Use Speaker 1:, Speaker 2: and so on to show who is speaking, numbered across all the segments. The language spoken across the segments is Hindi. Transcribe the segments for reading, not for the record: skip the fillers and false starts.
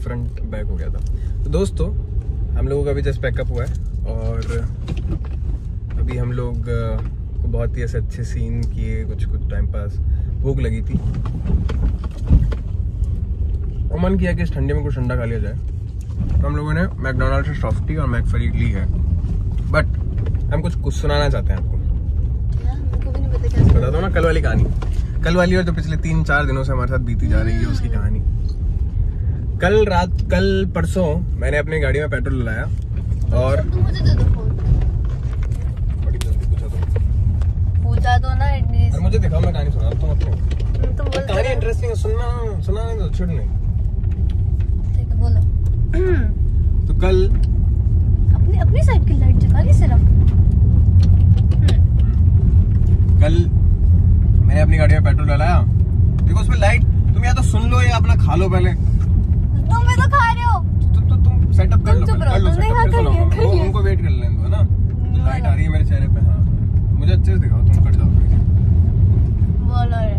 Speaker 1: फ्रंट बैक हो गया था। तो दोस्तों हम लोगों का अभी जस्ट पैकअप हुआ है और अभी हम लोग को बहुत ही ऐसे अच्छे सीन किए, कुछ टाइम पास, भूख लगी थी और मन किया कि इस ठंडे में कुछ ठंडा खा लिया जाए। तो हम लोगों ने मैकडोनल्ड से सॉफ्टी और मैकफ्री ली है, बट हम कुछ सुनाना चाहते हैं आपको। बता दो ना कल वाली कहानी, कल वाली और जो पिछले 3-4 दिनों से हमारे साथ बीती जा रही है उसकी कहानी। कल परसों मैंने अपनी गाड़ी में पेट्रोल डलाया और
Speaker 2: मुझे दे दो फोन।
Speaker 1: बड़ी जल्दी
Speaker 2: पूछा दो ना एटलीस्ट।
Speaker 1: और मुझे दिखाओ, मैं कहानी सुनाता हूँ अपनी।
Speaker 2: तुम बोल
Speaker 1: कहानी इंटरेस्टिंग है, सुना नहीं तो छोड़ नहीं।
Speaker 2: ठीक है बोलो।
Speaker 1: तो कल
Speaker 2: अपनी साइड की लाइट जगा ली सिर्फ।
Speaker 1: कल मैंने अपनी गाड़ी में पेट्रोल डलाया, देखो उसमें लाइट, तुम या तो सुन लो या अपना खा लो पहले।
Speaker 2: तुम भी तो खा रहे हो।
Speaker 1: तुम सेटअप कर लो,
Speaker 2: कर लो
Speaker 1: सेटअप, फिर उनको वेट कर लेने दो ना। तो लाइट आ रही है मेरे चेहरे पे, हाँ मुझे अच्छे से दिखाओ, तुम कट जाओगे।
Speaker 2: बोलो रे।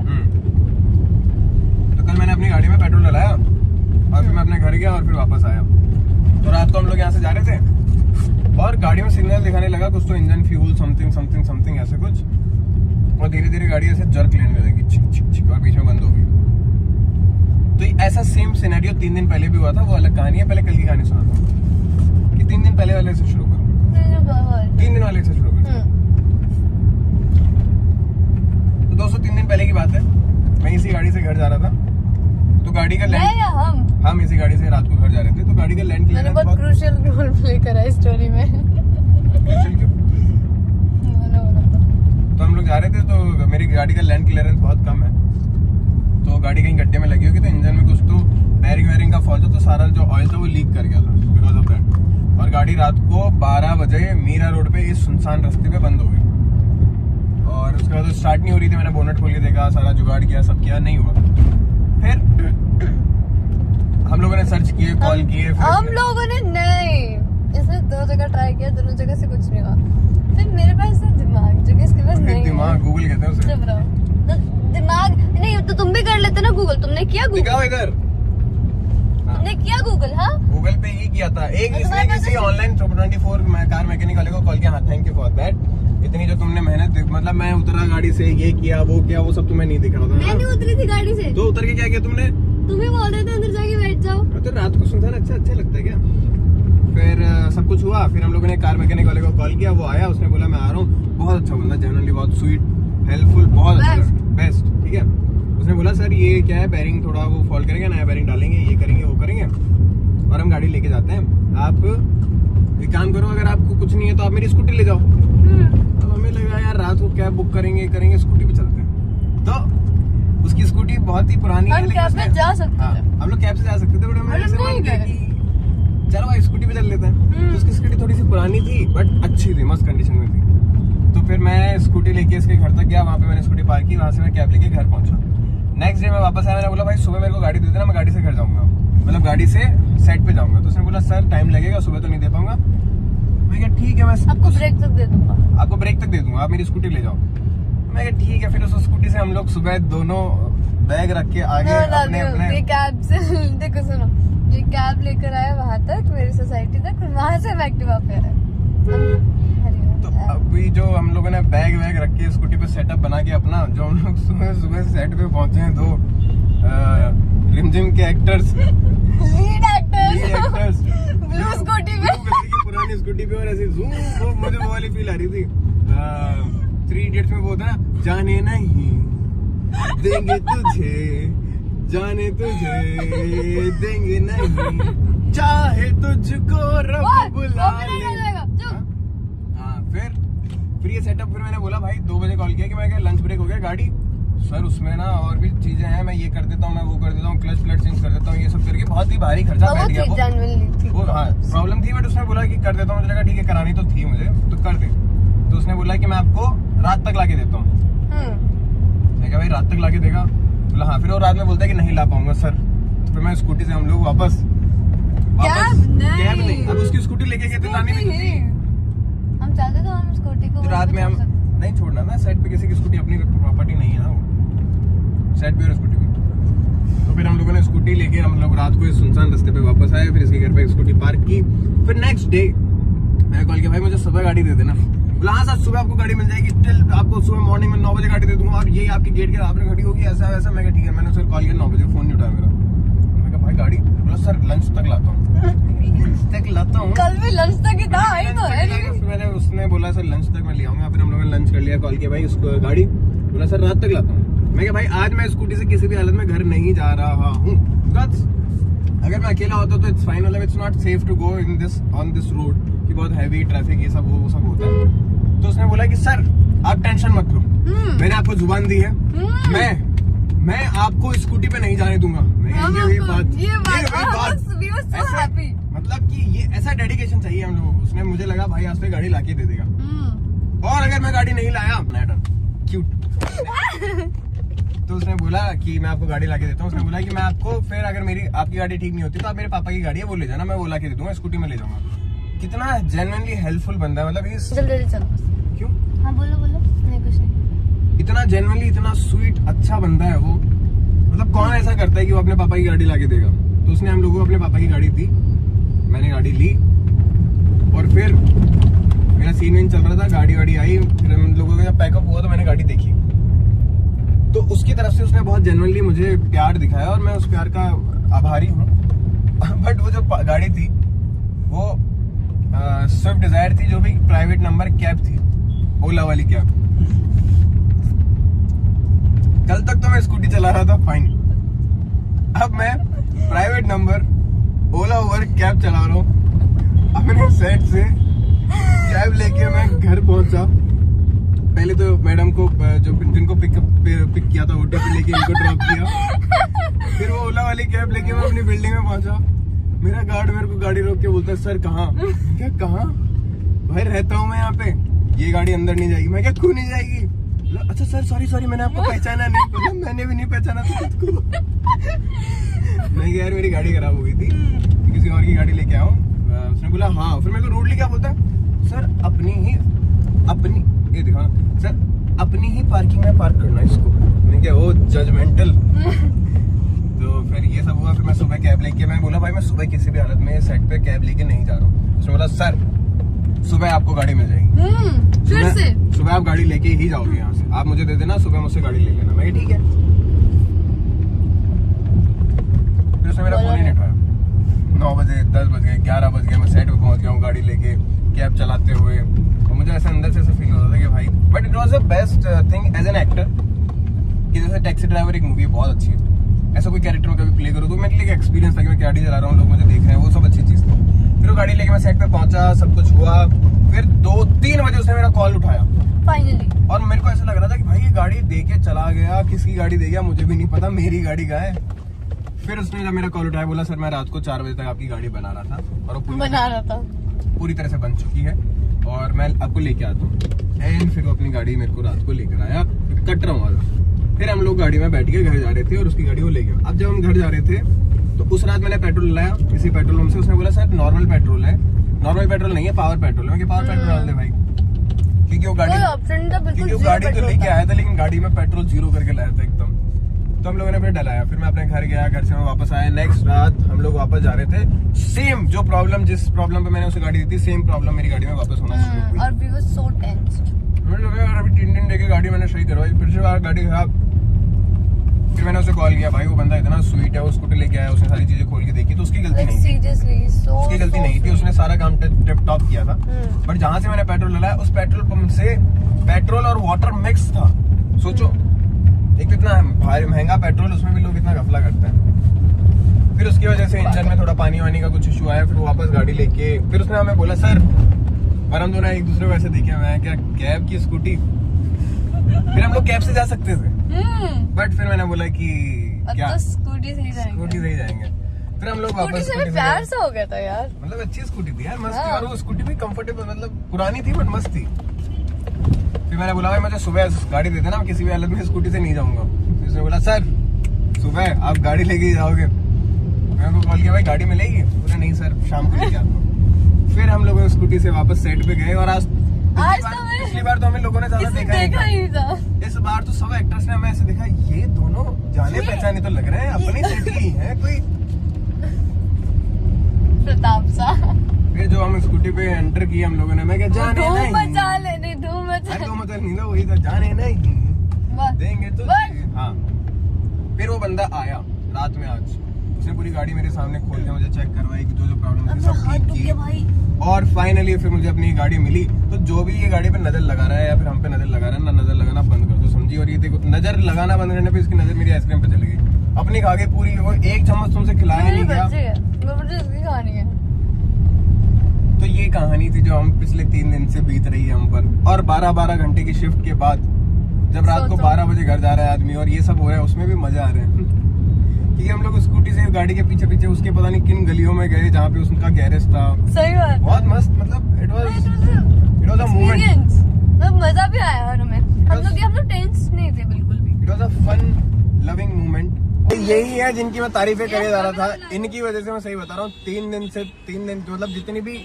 Speaker 1: तो कल मैंने अपनी गाड़ी में पेट्रोल डलाया और फिर मैं अपने घर गया और फिर वापस आया। तो रात को हम लोग यहाँ से जा रहे थे और गाड़ी में सिग्नल दिखाने लगा कुछ तो इंजन फ्यूल समथिंग ऐसे कुछ, और धीरे धीरे गाड़ी ऐसे जर्क लेने लगी, छिक छिक छिक, और बीच में बंद हो गई। तो ऐसा सेम सिनेरियो 3 दिन पहले भी हुआ था, वो अलग कहानी है। पहले कल की कहानी सुनाता हूँ कि 3 दिन पहले वाले से शुरू करूँ, 3 दिन वाले से शुरू करूँ। तो दोस्तों 3 दिन पहले की बात है, मैं इसी गाड़ी से घर जा रहा था। तो गाड़ी का लैंड, हम इसी गाड़ी से रात को घर जा रहे थे। तो गाड़ी का लैंड क्लियरेंस
Speaker 2: बहुत क्रूशियल रोल प्ले करा है स्टोरी में।
Speaker 1: तो हम लोग जा रहे थे, तो मेरी गाड़ी का लैंड क्लियरेंस बहुत कम है, तो गाड़ी कहीं गड्ढे में लगी होगी, तो इंजन में कुछ तो बेयरिंग का फॉल्ट था, तो सारा जो ऑयल था वो लीक कर गया था बिकॉज ऑफ दैट। और गाड़ी रात को 12 बजे मीरा रोड पे इस सुनसान रास्ते पे बंद हो गई। और उसके बाद स्टार्ट नहीं हो रही थी। मैंने बोनट खोल के देखा, सारा जुगाड़ किया, सब किया, नहीं हुआ। फिर हम लोगों ने सर्च किए, कॉल किए,
Speaker 2: हम लोगों ने नहीं, इसने 2 जगह ट्राई किया, दोनों जगह से कुछ नहीं हुआ। फिर मेरे पास ना दिमाग, जो कि इसके पास नहीं है।
Speaker 1: दिमाग गूगल कहते हैं उसे।
Speaker 2: चुप रहो। तो दिमाग नहीं, तो तुम भी कर लेते ना गूगल। तुमने किया गूगल?
Speaker 1: दिखाओ इधर।
Speaker 2: तुमने किया गूगल? हाँ
Speaker 1: गूगल पे ही किया था। एक इसने किसी ऑनलाइन 24 कार मैकेनिक वाले को कॉल किया, हाँ थैंक यू फॉर दैट। इतनी जो तुमने मेहनत, मतलब मैं उतरा गाड़ी से, ये किया वो किया, वो सब तुम्हें नहीं दिख रहा था।
Speaker 2: मैं नहीं उतरी थी गाड़ी से।
Speaker 1: तो उतर के क्या किया तुमने?
Speaker 2: तुम ही बोल रहे थे अंदर जाके बैठ जाओ।
Speaker 1: तो रात को सुनसान अच्छा लगता है क्या? फिर सब कुछ हुआ। फिर हम लोगों ने कार मैकेनिक वाले को कॉल किया, वो आया, उसने बोला मैं आ रहा हूँ। बहुत अच्छा बंदा, जनरली बहुत स्वीट, हेल्पफुल, बहुत अच्छा, बेस्ट। ठीक है, उसने बोला सर ये क्या है, बेयरिंग थोड़ा वो फॉल्ट करेंगे, नया बेयरिंग डालेंगे, ये करेंगे वो करेंगे, और हम गाड़ी लेके जाते हैं। आप एक काम करो, अगर आपको कुछ नहीं है तो आप मेरी स्कूटी ले जाओ। अब हमें लगा यार रात को कैब बुक करेंगे स्कूटी पे चलते हैं। तो उसकी स्कूटी बहुत ही पुरानी है,
Speaker 2: कैब में जा सकते थे।
Speaker 1: हम लोग कैब से जा सकते थे, बट हमें ऐसे मन किया कि चलो भाई स्कूटी पे चल लेते हैं। तो उसकी स्कूटी थोड़ी सी पुरानी थी बट अच्छी थी, मस्त कंडीशन में थी। तो फिर मैं स्कूटी लेके इसके घर तक गया, वहाँ पे मैंने स्कूटी पार्क की, वहाँ से मैं कैब लेके घर पहुंचा। नेक्स्ट डे मैं वापस आया, मैंने बोला भाई सुबह मेरे को गाड़ी दे देना, मैं गाड़ी से घर जाऊंगा, मतलब गाड़ी से सेट पे जाऊंगा। तो उसने बोला सर टाइम लगेगा, सुबह तो नहीं दे पाऊंगा। मैं क्या ठीक है, मैं
Speaker 2: आपको ब्रेक तक दे दूंगा,
Speaker 1: आपको ब्रेक तक दे दूंगा, आप मेरी स्कूटी ले जाओ। मैं क्या ठीक है। फिर उस स्कूटी से हम लोग सुबह दोनों बैग रख के आगे अपने
Speaker 2: कैब से देखो सुनो, ये कैब लेकर आया वहाँ तक, मेरी सोसाइटी तक, वहाँ से एक्टिवा पे आया।
Speaker 1: तो अभी जो हम लोगों ने बैग रख के स्कूटी पे सेटअप बना के अपना, जो हम लोग सुबह सेट पे पहुंचे हैं, 2 रिमझिम के actors,
Speaker 2: lead actors blue scooty पे,
Speaker 1: पुरानी स्कूटी पे, और ऐसे जूम, वो मुझे वो वाली फील आ रही थी 3 इडियट्स में, वो था ना, जाने नहीं देंगे तुझे, जाने तुझे देंगे नहीं, चाहे तुझको रब बुला ले। हाँ फिर ये सेटअप, फिर मैंने बोला भाई 2 बजे कॉल किया कि मैं क्या लंच ब्रेक हो गया गाड़ी, सर उसमें ना और भी चीजें हैं, मैं ये कर देता हूँ, मैं वो कर देता हूँ, क्लच प्लेट चेंज कर देता हूँ, ये सब करके बहुत ही भारी खर्चा बैठ गया वो। हाँ प्रॉब्लम थी, बट उसने बोला कि कर देता हूँ। मुझे लगा ठीक है, करानी तो थी मुझे, तो कर दे। तो उसने बोला कि मैं आपको रात तक लाके देता हूँ। मैं कहा भाई रात तक लाके देगा? बोला हाँ। फिर वो रात में बोलता है कि नहीं ला पाऊंगा सर। तो फिर मैं स्कूटी से, हम लोग वापस कैब नहीं, अब उसकी स्कूटी लेके गए थे, लाने में
Speaker 2: हम चाहते तो हम स्कूटी को
Speaker 1: रात में हम नहीं छोड़ना ना, सेट पे किसी की स्कूटी अपनी प्रॉपर्टी नहीं है ना, वो सेट पे और स्कूटी पे। तो फिर हम लोगों ने स्कूटी लेके हम लोग रात को इस सुनसान रास्ते पे वापस आए, फिर इसके घर पे स्कूटी पार्क की। फिर नेक्स्ट डे मैंने कॉल किया, भाई मुझे सुबह गाड़ी दे देना। बोला हाँ सर सुबह आपको गाड़ी मिल जाएगी, टिल आपको सुबह मॉर्निंग में 9 बजे गाड़ी दे दूंगा और यही आपकी गेट के आपने खड़ी होगी, ऐसा वैसा। मैं ठीक है। मैंने उसे कॉल किया 9 बजे, फोन नहीं उठाया मेरा। मैं कहा भाई गाड़ी, बोला सर लंच तक लाता हूँ। लंच तक लाता हूँ,
Speaker 2: कल भी लंच तक ही था, आई तो है नहीं।
Speaker 1: मैंने उसने बोला सर लंच तक मैं ले आऊंगा। फिर हम लोगों ने लंच कर लिया, कॉल किया भाई उसको गाड़ी, बोला सर रात तक लाता हूँ। मैं कहा भाई आज मैं स्कूटी से किसी भी हालत में घर नहीं जा रहा हूँ। अगर मैं अकेला होता तो इट्स फाइन, मतलब it's not safe to go in this on this road कि बहुत हैवी ट्रैफिक ये सब वो सब होता है। तो उसने बोला कि सर आप टेंशन मत लो, मैंने आपको जुबान दी है, मैं आपको स्कूटी पे नहीं जाने दूंगा। ये बात मतलब कि ये ऐसा डेडिकेशन चाहिए हम लोगों को। उसने मुझे लगा भाई आज पे गाड़ी लाके दे देगा, और अगर मैं गाड़ी नहीं लाया क्यूट तो उसने बोला कि मैं आपको गाड़ी लाके देता हूँ। उसने बोला कि मैं आपको फिर अगर मेरी आपकी गाड़ी ठीक नहीं होती तो आप मेरे पापा की गाड़ी है वो ले जाना, मैं वो लाके दे दूंगा, स्कूटी में ले जाऊंगा। कितना जेन्युइनली हेल्पफुल बंदा है, मतलब
Speaker 2: जल्दी चलो।
Speaker 1: क्यों?
Speaker 2: हाँ बोलो बोलो। नहीं कुछ नहीं।
Speaker 1: इतना जेन्युइनली इतना स्वीट अच्छा बंदा है वो। मतलब कौन ऐसा करता है कि वो अपने पापा की गाड़ी लाके देगा। तो उसने हम लोगों को अपने पापा की गाड़ी दी, मैंने गाड़ी ली और फिर मेरा सीन चल रहा था, गाड़ी वाड़ी आई। फिर हम लोगों का जब पैकअप हुआ तो मैंने गाड़ी देखी, तो उसकी तरफ से उसने बहुत जेन्युइनली मुझे प्यार दिखाया और मैं उस प्यार का आभारी हूँ। बट वो जो गाड़ी थी वो स्विफ्ट डिजायर थी, जो भी प्राइवेट नंबर कैब थी, ओला वाली कैब। कल तक तो मैं स्कूटी चला रहा था फाइन, अब मैं प्राइवेट नंबर ओला उबर कैब चला रहा हूँ। अपने सेट से कैब लेके मैं घर पहुंचा। पहले तो मैडम को जो जिनको पिक किया था ऑटो पे लेके इनको ड्रॉप किया, फिर वो ओला वाली कैब लेके मैं अपनी बिल्डिंग में पहुंचा। मेरा गार्ड मेरे को गाड़ी रोक के बोलता है सर कहाँ? क्या कहाँ? भाई रहता हूँ मैं यहाँ पे, ये गाड़ी अंदर नहीं जाएगी। मैं क्या क्यों नहीं जाएगी? अच्छा सर सॉरी मैंने आपको पहचाना नहीं। बोला मैंने भी नहीं पहचाना था खुद को। मैं यार मेरी गाड़ी खराब हो गई थी, किसी और की गाड़ी लेके आऊँ। उसने बोला हाँ। फिर मेरे को रूडली क्या बोलता है, सर अपनी ये दिखा सर अपनी ही पार्किंग में पार्क करना इसको। मैंने क्या वो जजमेंटल। तो फिर ये सब हुआ। फिर मैं सुबह कैब लेके, मैं बोला भाई मैं सुबह किसी भी हालत में सेट पे कैब लेके नहीं जा रहा हूँ। उसने बोला सर सुबह आपको गाड़ी मिल जाएगी,
Speaker 2: फिर से
Speaker 1: सुबह आप गाड़ी लेके ही जाओगे यहाँ से, आप मुझे दे देना, सुबह मुझसे गाड़ी ले लेना। मैं ठीक है। फिर उसने मेरा फोन ही नहीं उठाया। 9 बजे 10 बज गए 11 बज गए, मैं सेट पे पहुंच गया हूँ गाड़ी लेके कैब चलाते हुए। और मुझे ऐसा अंदर से ऐसा फील हो रहा था कि भाई, but it was the best thing as an actor कि जैसे टैक्सी ड्राइवर एक मूवी बहुत अच्छी है, ऐसा कोई कैरेक्टर में कभी प्ले करो तो मेरे लिए एक्सपीरियंस था कि मैं गाड़ी चला रहा हूँ, लोग मुझे देख रहे हैं, वो सब अच्छी चीज थी। फिर वो गाड़ी लेके मैं सेट पे पहुंचा, सब कुछ हुआ। फिर 2-3 बजे उसने मेरा कॉल उठाया
Speaker 2: फाइनली,
Speaker 1: और मेरे को ऐसा लग रहा था कि भाई ये गाड़ी दे के चला गया, किसकी गाड़ी दे गया मुझे भी नहीं पता, मेरी गाड़ी का है। फिर उसने जब मेरा कॉल उठाया बोला सर मैं रात को 4 बजे तक आपकी गाड़ी बना रहा था और वो पूरी तरह से बन चुकी है और मैं आपको लेके आता हूँ। एंड फिर वो अपनी गाड़ी मेरे को रात को लेकर आया, कट रहा हूँ। फिर हम लोग गाड़ी में बैठ के घर जा रहे थे और उसकी गाड़ी वो ले गया। अब जब हम घर जा रहे थे तो उस रात मैंने पेट्रोल लाया इसी पेट्रोल पंप से। उसने बोला सर नॉर्मल पेट्रोल है, नॉर्मल पेट्रोल नहीं है पावर पेट्रोल है। पावर पेट्रोल डाल दे भाई, क्योंकि वो गाड़ी तो लेके आया था लेकिन गाड़ी में पेट्रोल 0 करके लाया था एकदम। तो हम लोगों ने फिर डलाया। फिर मैं अपने घर गया, घर से मैं वापस आया। नेक्स्ट रात हम लोग वापस जा रहे थे, सेम जो प्रॉब्लम जिस प्रॉब्लम पे मैंने उसे गाड़ी दी थी सेम प्रॉब्लम मेरी गाड़ी में वापस होना शुरू हुई।
Speaker 2: और we were so tensed।
Speaker 1: मुझे लगा यार अभी 3 दिन लेके गाड़ी मैंने सही करवाई, फिर से गाड़ी खराब। फिर मैंने उसे कॉल किया, भाई वो बंदा इतना स्वीट है, वो स्कूटी लेके आया, उसने सारी चीजें खोल के देखी तो उसकी गलती नहीं थी। उसकी गलती नहीं थी, उसने सारा काम टिप टॉप किया था। बट जहां से मैंने पेट्रोल डलाया उस पेट्रोल पंप से पेट्रोल और वाटर मिक्स था। सोचो एक इतना भारी महंगा पेट्रोल, उसमें भी लोग इतना घपला करते हैं। फिर उसकी वजह से इंजन में थोड़ा पानी वानी का कुछ इशू आया। फिर वापस गाड़ी लेके फिर उसने हमें बोला सर, और हम दोनों एक दूसरे को ऐसे देखे, मैं क्या कैब की स्कूटी, फिर हम लोग कैब से जा सकते थे बट फिर मैंने बोला कि क्या स्कूटी से ही जाएंगे। फिर हम लोग वापस
Speaker 2: प्यार से हो गया था यार,
Speaker 1: मतलब अच्छी स्कूटी थी यार, मस्त थी। और वो स्कूटी भी कंफर्टेबल, मतलब पुरानी थी बट मस्त थी। फिर मैंने बोला भाई मुझे सुबह गाड़ी दे देना, मैं किसी भी हालत में स्कूटी से नहीं जाऊंगा। फिर उसने बोला सर सुबह आप गाड़ी लेके ही जाओगे। मैं उनको कॉल किया भाई गाड़ी मिलेगी? बोला नहीं सर शाम को लेके आता हूँ। फिर हम लोग स्कूटी से वापस सेट पे गए और आज पिछली बार तो हमें लोगों ने ज्यादा देखा ही था। इस बार तो सब एक्टर्स ने हमें ऐसे देखा, ये दोनों जाने पहचाने तो लग रहे हैं, अपनी सेट ही है कोई।
Speaker 2: प्रताप सा।
Speaker 1: फिर जो हम स्कूटी पे एंटर किए हम लोगों ने, मैं क्या जाने
Speaker 2: धूम
Speaker 1: नहीं,
Speaker 2: मचा लेने, धूम मचा।
Speaker 1: अरे तो मतलब नहीं था, वही था, जाने नहीं देंगे तो। हाँ, फिर वो बंदा आया रात में, आज उसने पूरी गाड़ी मेरे सामने खोल के मुझे चेक करवाई, जो प्रॉब्लम थी सब ठीक की
Speaker 2: भाई।
Speaker 1: और फाइनली फिर मुझे अपनी गाड़ी मिली। तो जो भी ये गाड़ी पे नजर लगा रहा है या फिर हम पे नजर लगा रहा है ना, नजर लगाना बंद कर दो समझी। और ये देखो, नजर लगाना बंद करने पे इसकी नजर मेरी आइसक्रीम पे चली गई, अपनी खा के पूरी। वो एक चम्मच तुमसे खिलाया नहीं गया।
Speaker 2: मुझे इसकी कहानी है।
Speaker 1: तो ये कहानी थी जो हम पिछले 3 दिन से बीत रही है हम पर। और 12-12 घंटे की शिफ्ट के बाद जब रात को 12 बजे घर जा रहा है आदमी और ये सब हो रहा है, उसमें भी मजा आ रहा है। कि हम लोग स्कूटी से गाड़ी के पीछे पीछे उसके पता नहीं किन गलियों में गए जहाँ पे उसका गैरेज था।
Speaker 2: सही बात,
Speaker 1: बहुत मस्त, मतलब इट वाज अ मोमेंट।
Speaker 2: मतलब मजा भी आया और हमें, हम लोग टेंस नहीं थे बिल्कुल भी।
Speaker 1: It was a fun loving moment. यही है जिनकी मैं तारीफें करे जा रहा था, इनकी वजह से मैं सही बता रहा हूँ। 3 दिन मतलब जितनी भी,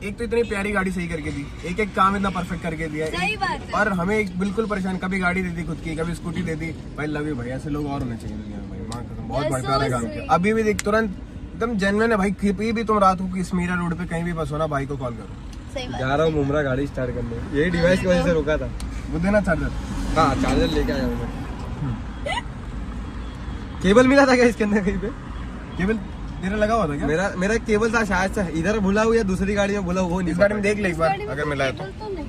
Speaker 1: एक तो इतनी प्यारी गाड़ी सही करके दी, एक एक काम इतना परफेक्ट करके दिया।
Speaker 2: सही बात है।
Speaker 1: और हमें बिल्कुल परेशान, कभी गाड़ी दे दी खुद की, कभी स्कूटी दे दी। भाई लव यू भाई, ऐसे लोग और होने चाहिए दुनिया में भाई, मां कसम बहुत बड़ा प्यारा काम किया। अभी भी देख, तुरंत एकदम जेन्युइन है भाई। कहीं भी तुम रात को किस मीरा रोड पे कहीं भी बस हो ना, भाई को कॉल करो।
Speaker 2: सही बात।
Speaker 3: जा रहा हूँ मुमरा गाड़ी स्टार्ट करने, यही डिवाइस की वजह से रुका था।
Speaker 1: वो देना चार्जर।
Speaker 3: हाँ चार्जर लेके आया हूँ मैं। केबल मिला था क्या इसके अंदर कहीं पे?
Speaker 1: केबल तेरा लगा हुआ था क्या?
Speaker 3: मेरा केबल था शायद से, इधर भूला हुआ या दूसरी गाड़ी में भूला, वो नहीं।
Speaker 1: इस गाड़ी में देख ले एक बार अगर मिला है तो।
Speaker 2: तो नहीं।